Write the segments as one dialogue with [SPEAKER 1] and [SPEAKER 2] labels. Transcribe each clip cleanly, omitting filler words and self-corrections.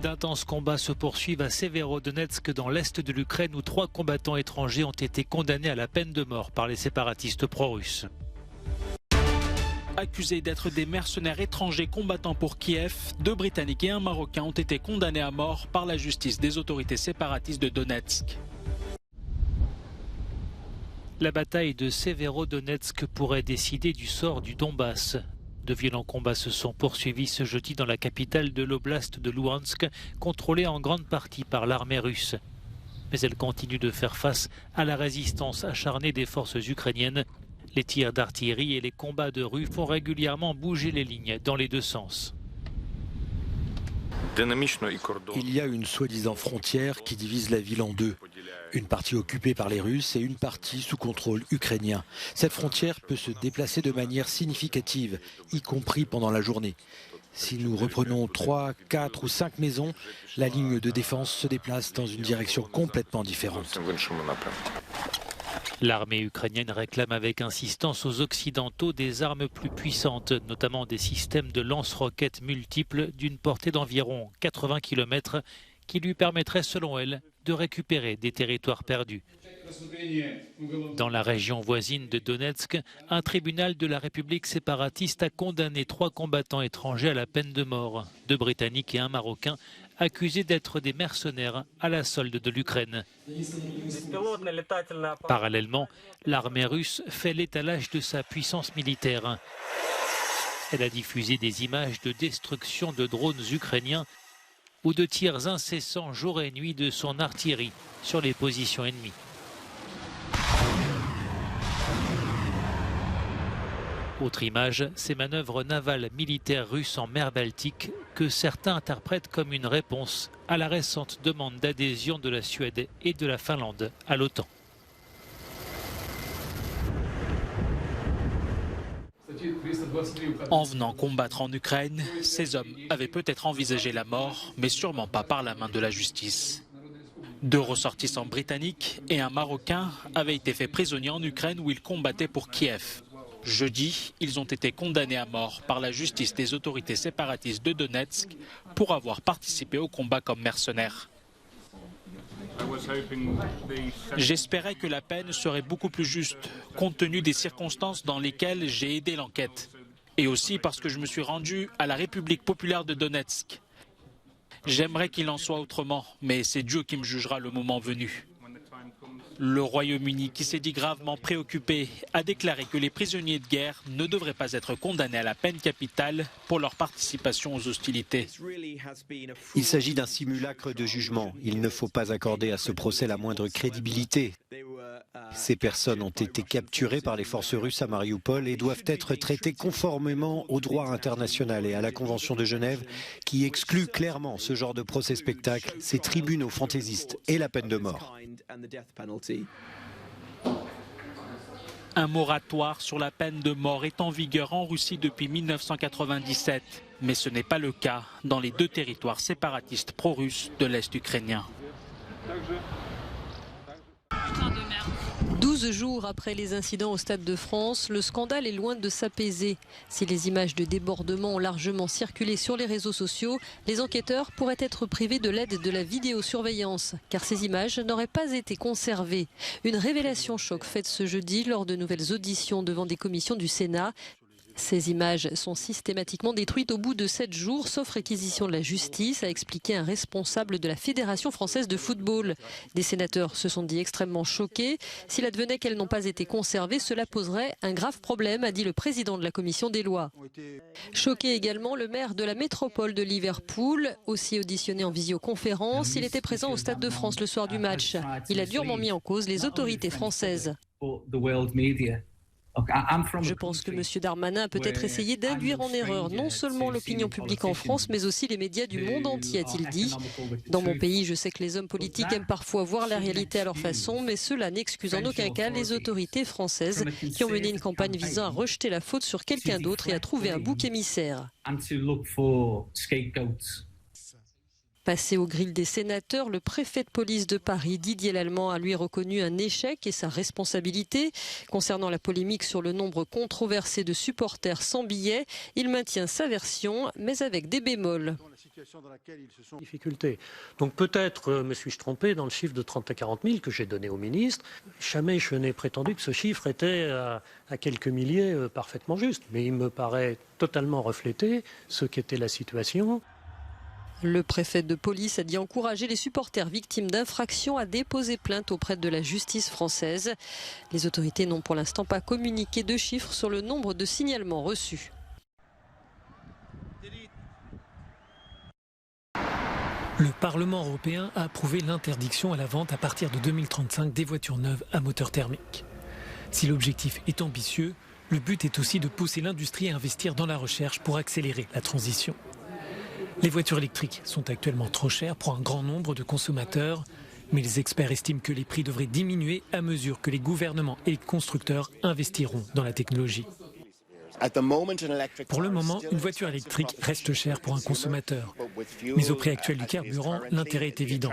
[SPEAKER 1] D'intenses combats se poursuivent à Severodonetsk dans l'est de l'Ukraine où 3 combattants étrangers ont été condamnés à la peine de mort par les séparatistes pro-russes.
[SPEAKER 2] Accusés d'être des mercenaires étrangers combattant pour Kiev, 2 Britanniques et un Marocain ont été condamnés à mort par la justice des autorités séparatistes de Donetsk.
[SPEAKER 1] La bataille de Severodonetsk pourrait décider du sort du Donbass. De violents combats se sont poursuivis ce jeudi dans la capitale de l'oblast de Louhansk, contrôlée en grande partie par l'armée russe. Mais elle continue de faire face à la résistance acharnée des forces ukrainiennes. Les tirs d'artillerie et les combats de rue font régulièrement bouger les lignes dans les 2 sens.
[SPEAKER 3] Il y a une soi-disant frontière qui divise la ville en 2. Une partie occupée par les Russes et une partie sous contrôle ukrainien. Cette frontière peut se déplacer de manière significative, y compris pendant la journée. Si nous reprenons 3, 4 ou 5 maisons, la ligne de défense se déplace dans une direction complètement différente.
[SPEAKER 1] L'armée ukrainienne réclame avec insistance aux Occidentaux des armes plus puissantes, notamment des systèmes de lance-roquettes multiples d'une portée d'environ 80 km qui lui permettraient, selon elle, de récupérer des territoires perdus. Dans la région voisine de Donetsk, un tribunal de la République séparatiste a condamné 3 combattants étrangers à la peine de mort, 2 Britanniques et un Marocain, accusés d'être des mercenaires à la solde de l'Ukraine. Parallèlement, l'armée russe fait l'étalage de sa puissance militaire. Elle a diffusé des images de destruction de drones ukrainiens ou de tirs incessants jour et nuit de son artillerie sur les positions ennemies. Autre image, ces manœuvres navales militaires russes en mer Baltique que certains interprètent comme une réponse à la récente demande d'adhésion de la Suède et de la Finlande à l'OTAN.
[SPEAKER 2] En venant combattre en Ukraine, ces hommes avaient peut-être envisagé la mort, mais sûrement pas par la main de la justice. 2 ressortissants britanniques et un Marocain avaient été faits prisonniers en Ukraine où ils combattaient pour Kiev. Jeudi, ils ont été condamnés à mort par la justice des autorités séparatistes de Donetsk pour avoir participé au combat comme mercenaires. J'espérais que la peine serait beaucoup plus juste, compte tenu des circonstances dans lesquelles j'ai aidé l'enquête. Et aussi parce que je me suis rendu à la République populaire de Donetsk. J'aimerais qu'il en soit autrement, mais c'est Dieu qui me jugera le moment venu. Le Royaume-Uni, qui s'est dit gravement préoccupé, a déclaré que les prisonniers de guerre ne devraient pas être condamnés à la peine capitale pour leur participation aux hostilités.
[SPEAKER 3] Il s'agit d'un simulacre de jugement. Il ne faut pas accorder à ce procès la moindre crédibilité. Ces personnes ont été capturées par les forces russes à Mariupol et doivent être traitées conformément au droit international et à la Convention de Genève qui exclut clairement ce genre de procès-spectacle, ces tribunaux fantaisistes et la peine de mort.
[SPEAKER 2] Un moratoire sur la peine de mort est en vigueur en Russie depuis 1997, mais ce n'est pas le cas dans les 2 territoires séparatistes pro-russes de l'Est ukrainien.
[SPEAKER 4] 12 jours après les incidents au Stade de France, le scandale est loin de s'apaiser. Si les images de débordement ont largement circulé sur les réseaux sociaux, les enquêteurs pourraient être privés de l'aide de la vidéosurveillance, car ces images n'auraient pas été conservées. Une révélation choc faite ce jeudi lors de nouvelles auditions devant des commissions du Sénat. Ces images sont systématiquement détruites au bout de 7 jours, sauf réquisition de la justice, a expliqué un responsable de la Fédération française de football. Des sénateurs se sont dit extrêmement choqués. S'il advenait qu'elles n'ont pas été conservées, cela poserait un grave problème, a dit le président de la commission des lois. Choqué également le maire de la métropole de Liverpool, aussi auditionné en visioconférence. Il était présent au Stade de France le soir du match. Il a durement mis en cause les autorités françaises. Je pense que M. Darmanin a peut-être essayé d'induire en erreur non seulement l'opinion publique en France, mais aussi les médias du monde entier, a-t-il dit. Dans mon pays, je sais que les hommes politiques aiment parfois voir la réalité à leur façon, mais cela n'excuse en aucun cas les autorités françaises qui ont mené une campagne visant à rejeter la faute sur quelqu'un d'autre et à trouver un bouc émissaire. Passé au grill des sénateurs, le préfet de police de Paris, Didier Lallement, a lui reconnu un échec et sa responsabilité. Concernant la polémique sur le nombre controversé de supporters sans billets, il maintient sa version, mais avec des bémols.
[SPEAKER 5] Difficulté. Donc peut-être me suis-je trompé dans le chiffre de 30 à 40 000 que j'ai donné au ministre. Jamais je n'ai prétendu que ce chiffre était à quelques milliers parfaitement juste. Mais il me paraît totalement refléter ce qu'était la situation.
[SPEAKER 4] Le préfet de police a dit encourager les supporters victimes d'infractions à déposer plainte auprès de la justice française. Les autorités n'ont pour l'instant pas communiqué de chiffres sur le nombre de signalements reçus.
[SPEAKER 6] Le Parlement européen a approuvé l'interdiction à la vente à partir de 2035 des voitures neuves à moteur thermique. Si l'objectif est ambitieux, le but est aussi de pousser l'industrie à investir dans la recherche pour accélérer la transition. Les voitures électriques sont actuellement trop chères pour un grand nombre de consommateurs, mais les experts estiment que les prix devraient diminuer à mesure que les gouvernements et les constructeurs investiront dans la technologie. Pour le moment, une voiture électrique reste chère pour un consommateur. Mais au prix actuel du carburant, l'intérêt est évident.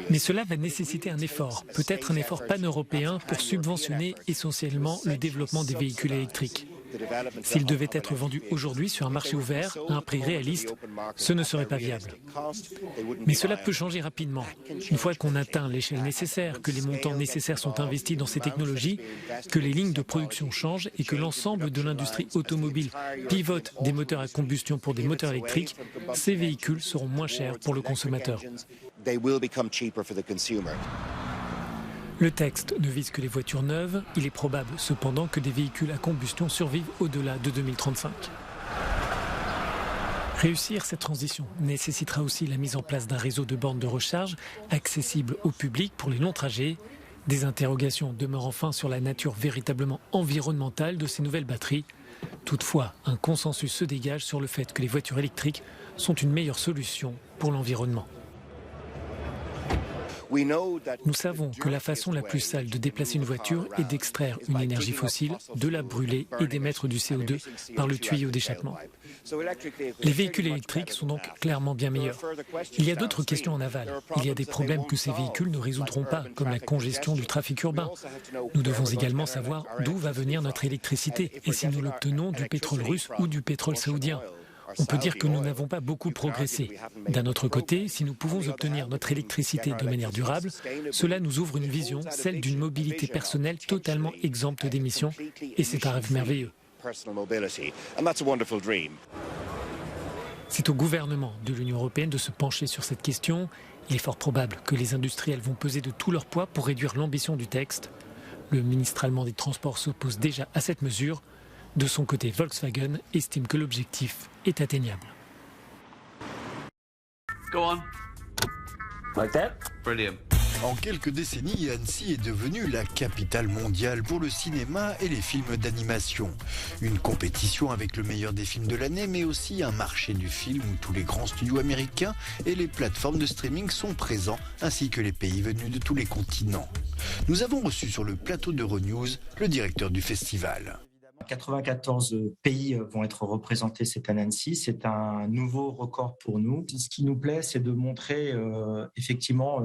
[SPEAKER 6] Mais cela va nécessiter un effort, peut-être un effort pan-européen pour subventionner essentiellement le développement des véhicules électriques. S'ils devaient être vendus aujourd'hui sur un marché ouvert à un prix réaliste, ce ne serait pas viable. Mais cela peut changer rapidement. Une fois qu'on atteint l'échelle nécessaire, que les montants nécessaires sont investis dans ces technologies, que les lignes de production changent et que l'ensemble de l'industrie automobile pivote des moteurs à combustion pour des moteurs électriques, ces véhicules seront moins chers pour le consommateur. Le texte ne vise que les voitures neuves. Il est probable cependant que des véhicules à combustion survivent au-delà de 2035. Réussir cette transition nécessitera aussi la mise en place d'un réseau de bornes de recharge accessible au public pour les longs trajets. Des interrogations demeurent enfin sur la nature véritablement environnementale de ces nouvelles batteries. Toutefois, un consensus se dégage sur le fait que les voitures électriques sont une meilleure solution pour l'environnement. Nous savons que la façon la plus sale de déplacer une voiture est d'extraire une énergie fossile, de la brûler et d'émettre du CO2 par le tuyau d'échappement. Les véhicules électriques sont donc clairement bien meilleurs. Il y a d'autres questions en aval. Il y a des problèmes que ces véhicules ne résoudront pas, comme la congestion du trafic urbain. Nous devons également savoir d'où va venir notre électricité et si nous l'obtenons du pétrole russe ou du pétrole saoudien. On peut dire que nous n'avons pas beaucoup progressé. D'un autre côté, si nous pouvons obtenir notre électricité de manière durable, cela nous ouvre une vision, celle d'une mobilité personnelle totalement exempte d'émissions, et c'est un rêve merveilleux. C'est au gouvernement de l'Union européenne de se pencher sur cette question. Il est fort probable que les industriels vont peser de tout leur poids pour réduire l'ambition du texte. Le ministre allemand des Transports s'oppose déjà à cette mesure. De son côté, Volkswagen estime que l'objectif est atteignable.
[SPEAKER 7] Go on. Like that? Brilliant.
[SPEAKER 8] En quelques décennies, Annecy est devenue la capitale mondiale pour le cinéma et les films d'animation. Une compétition avec le meilleur des films de l'année, mais aussi un marché du film où tous les grands studios américains et les plateformes de streaming sont présents, ainsi que les pays venus de tous les continents. Nous avons reçu sur le plateau d'Euronews le directeur du festival.
[SPEAKER 9] 94 pays vont être représentés cette année à Annecy. C'est un nouveau record pour nous. Ce qui nous plaît, c'est de montrer effectivement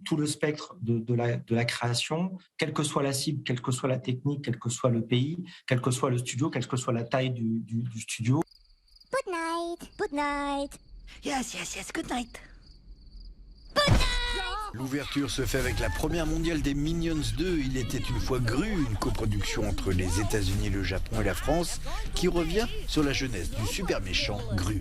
[SPEAKER 9] tout le spectre de la création, quelle que soit la cible, quelle que soit la technique, quel que soit le pays, quel que soit le studio, quelle que soit la taille du studio.
[SPEAKER 10] Good night. Good night. Yes, yes, yes. Good night.
[SPEAKER 8] L'ouverture se fait avec la première mondiale des Minions 2. Il était une fois Gru, une coproduction entre les États-Unis, le Japon et la France, qui revient sur la jeunesse du super méchant Gru.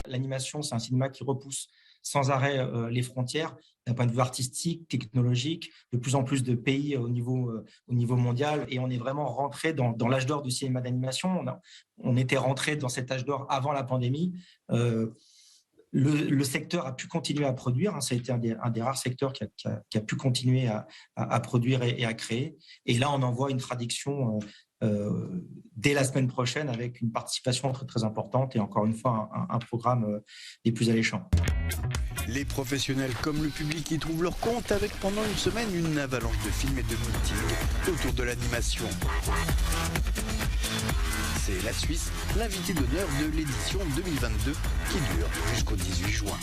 [SPEAKER 9] L'animation, c'est un cinéma qui repousse sans arrêt les frontières d'un point de vue artistique, technologique, de plus en plus de pays au niveau mondial. Et on est vraiment rentré dans l'âge d'or du cinéma d'animation. On était rentré dans cet âge d'or avant la pandémie. Le secteur a pu continuer à produire. Ça a été un des rares secteurs qui a pu continuer à produire et à créer. Et là, on en voit une traduction dès la semaine prochaine avec une participation très, très importante et encore une fois un programme des plus alléchants.
[SPEAKER 8] Les professionnels comme le public y trouvent leur compte avec pendant une semaine une avalanche de films et de meetings autour de l'animation. C'est la Suisse, l'invité d'honneur de l'édition 2022 qui dure jusqu'au 18 juin.